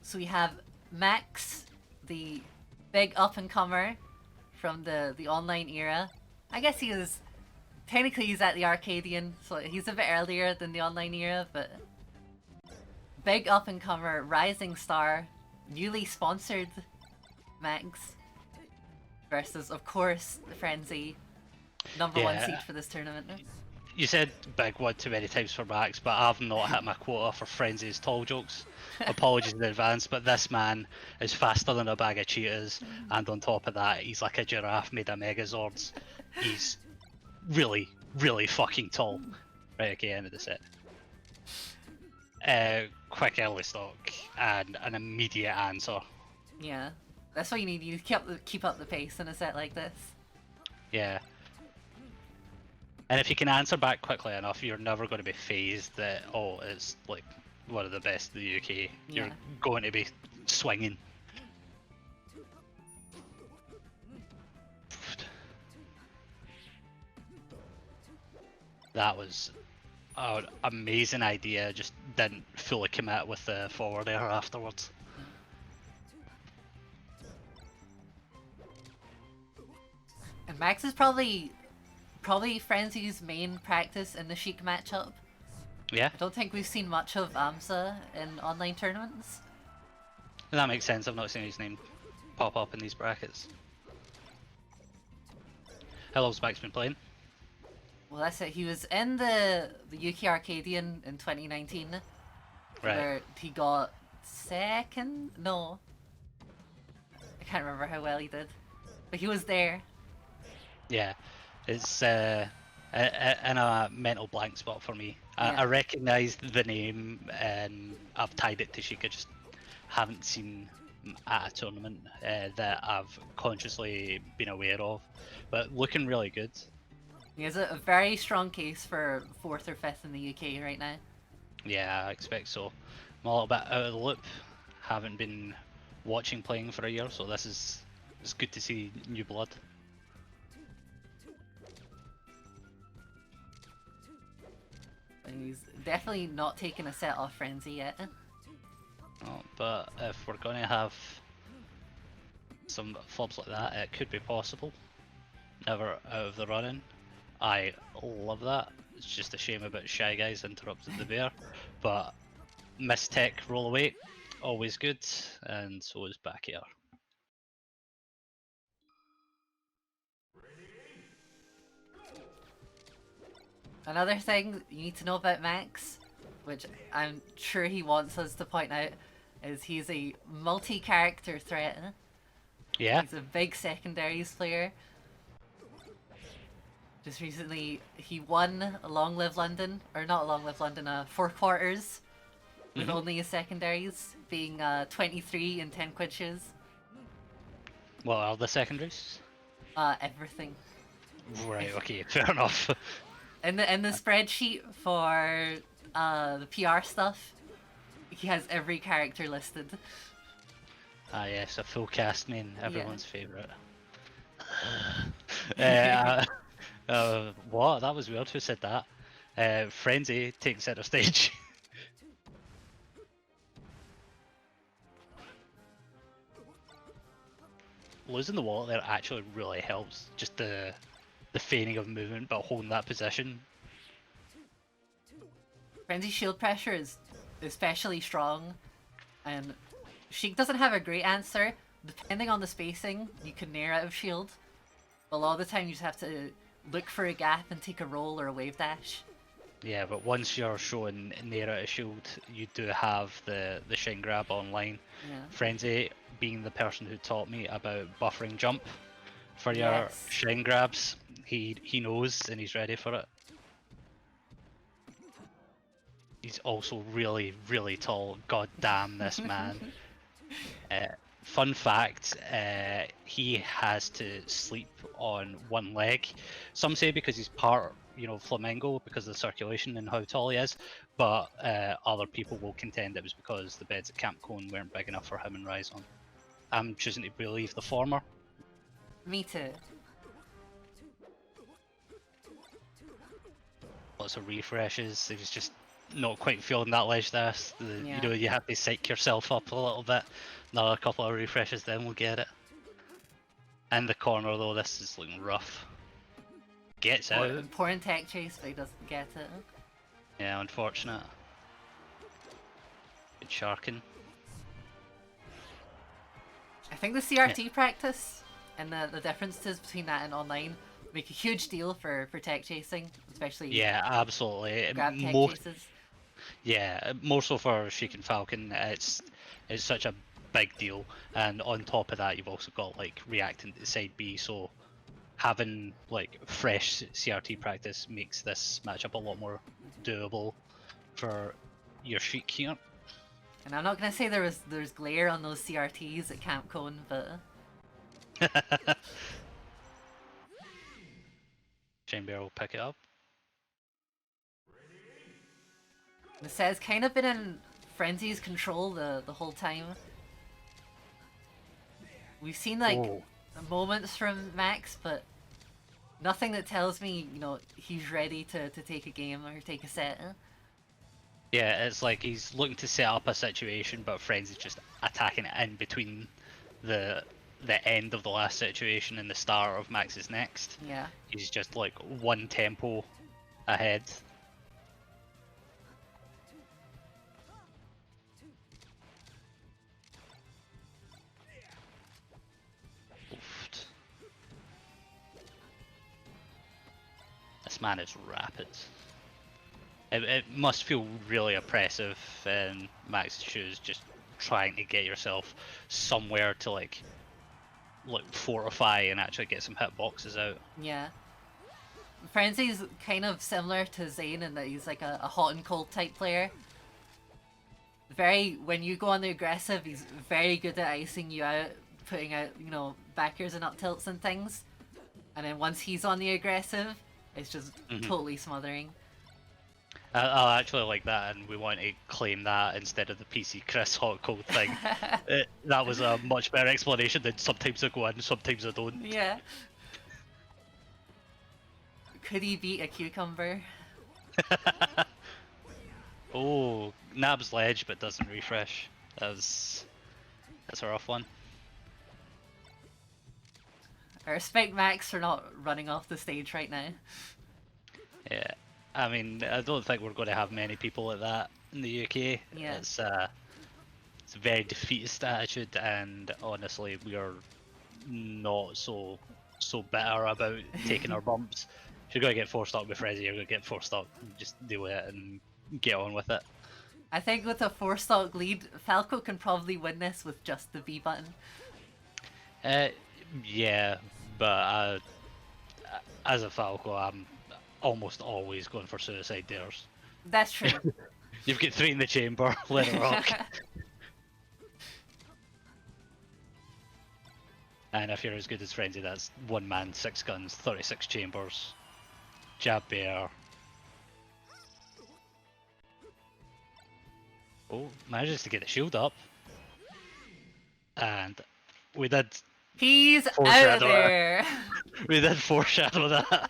So we have Max, the big up-and-comer from the online era. I guess technically he's at the Arcadian, so he's a bit earlier than the online era, but big up-and-comer, rising star, newly sponsored Max versus, of course, the Frenzy, number one seed for this tournament. You said big one too many times for Max, but I've not hit my quota for Frenzy's tall jokes. Apologies in advance, but this man is faster than a bag of cheetahs, and on top of that, he's like a giraffe made of Megazords. He's really, really fucking tall. Right, okay, end of the set. Quick early stock and an immediate answer. Yeah, that's what you need. You keep up the pace in a set like this. Yeah. And if you can answer back quickly enough, you're never going to be phased that, oh, it's like one of the best in the UK. You're going to be swinging. That was an amazing idea, just didn't fully commit with the forward air afterwards. And Max is probably Frenzy's main practice in the Sheik matchup. Yeah. I don't think we've seen much of Amsa in online tournaments. That makes sense, I've not seen his name pop up in these brackets. How long's Max been playing? Well, that's it. He was in the UK Arcadian in 2019, where he got second? No. I can't remember how well he did. But he was there. Yeah. It's in a mental blank spot for me. I recognised the name and I've tied it to Sheik. I just haven't seen at a tournament that I've consciously been aware of. But looking really good. He has a very strong case for 4th or 5th in the UK right now. Yeah, I expect so. I'm a little bit out of the loop. Haven't been watching playing for a year, so it's good to see new blood. He's definitely not taken a set off Frenzy yet. Oh, but if we're going to have some flubs like that, it could be possible. Never out of the running. I love that. It's just a shame about Shy Guys interrupted the bear. But Miss Tech roll away, always good, and so is back air. Another thing you need to know about Max, which I'm sure he wants us to point out, is he's a multi-character threat. Yeah. He's a big secondaries player. Just recently, he won Long Live London, or not Long Live London, 4 quarters, with only his secondaries being 23 and 10 quid shoes. What are the secondaries? Everything. Right, okay, fair enough. In the spreadsheet for the PR stuff, he has every character listed. Ah yes, a full cast main, everyone's favourite. What? That was weird, who said that? Frenzy takes center stage. Losing the wall there actually really helps, just the feigning of movement but holding that position. Frenzy's shield pressure is especially strong, and Sheik doesn't have a great answer. Depending on the spacing, you can nair out of shield. But a lot of the time you just have to look for a gap and take a roll or a wave dash. Yeah, but once you're showing nair out of shield, you do have the shine grab online. Yeah. Frenzy being the person who taught me about buffering jump for your shine grabs, he knows and he's ready for it. He's also really, really tall. God damn this man. Fun fact, he has to sleep on one leg. Some say because he's part, flamingo, because of the circulation and how tall he is, but other people will contend it was because the beds at Kamp Kone weren't big enough for him and Rise on. I'm choosing to believe the former. Me too. Lots of refreshes, he was just not quite feeling that ledge there. Yeah. You know, you have to psych yourself up a little bit. Another couple of refreshes, then we'll get it. In the corner though, this is looking rough. Gets out. Important tech chase, but he doesn't get it. Yeah, unfortunate. Good sharking. I think the CRT practice and the differences between that and online make a huge deal for tech chasing, especially Yeah, absolutely. grab tech More, chases. yeah, more so for Sheik and Falcon. It's such a big deal, and on top of that, you've also got like reacting to side B. So having like fresh CRT practice makes this matchup a lot more doable for your Sheik here. And I'm not gonna say there's glare on those CRTs at Kamp Kone, but Chamber will pick it up. the set's kind of been in Frenzy's control the whole time. We've seen like moments from Max, but nothing that tells me, you know, he's ready to take a game or take a set. Yeah, it's like he's looking to set up a situation, but Friends is just attacking it in between the end of the last situation and the start of Max's next. Yeah. He's just like one tempo ahead. Oofed. This man is rapid. It must feel really oppressive in Max's shoes, just trying to get yourself somewhere to like fortify and actually get some hitboxes out. Yeah. Frenzy's kind of similar to Zane in that he's like a hot and cold type player. When you go on the aggressive, he's very good at icing you out, putting out, you know, backers and up tilts and things. And then once he's on the aggressive, it's just totally smothering. I actually like that, and we want to claim that instead of the PC Chris hot cold thing. That was a much better explanation than sometimes I go in, sometimes I don't. Yeah. Could he beat a cucumber? Oh, nabs ledge but doesn't refresh. That's a rough one. I respect Max for not running off the stage right now. Yeah, I mean, I don't think we're going to have many people like that in the UK. Yeah. It's a very defeatist attitude, and honestly, we are not so bitter about taking our bumps. If you're going to get forced up with Frenzy, you're going to get forced up. Just deal with it and get on with it. I think with a 4-stock lead, Falco can probably win this with just the B button. Yeah, but as a Falco, I'm almost always going for suicide dares. That's true. You've got 3 in the chamber, let it rock. And if you're as good as Frenzy, that's 1 man, 6 guns, 36 chambers. Jab bear. Oh, manages to get the shield up. And we did He's out of foreshadow there. We did foreshadow that.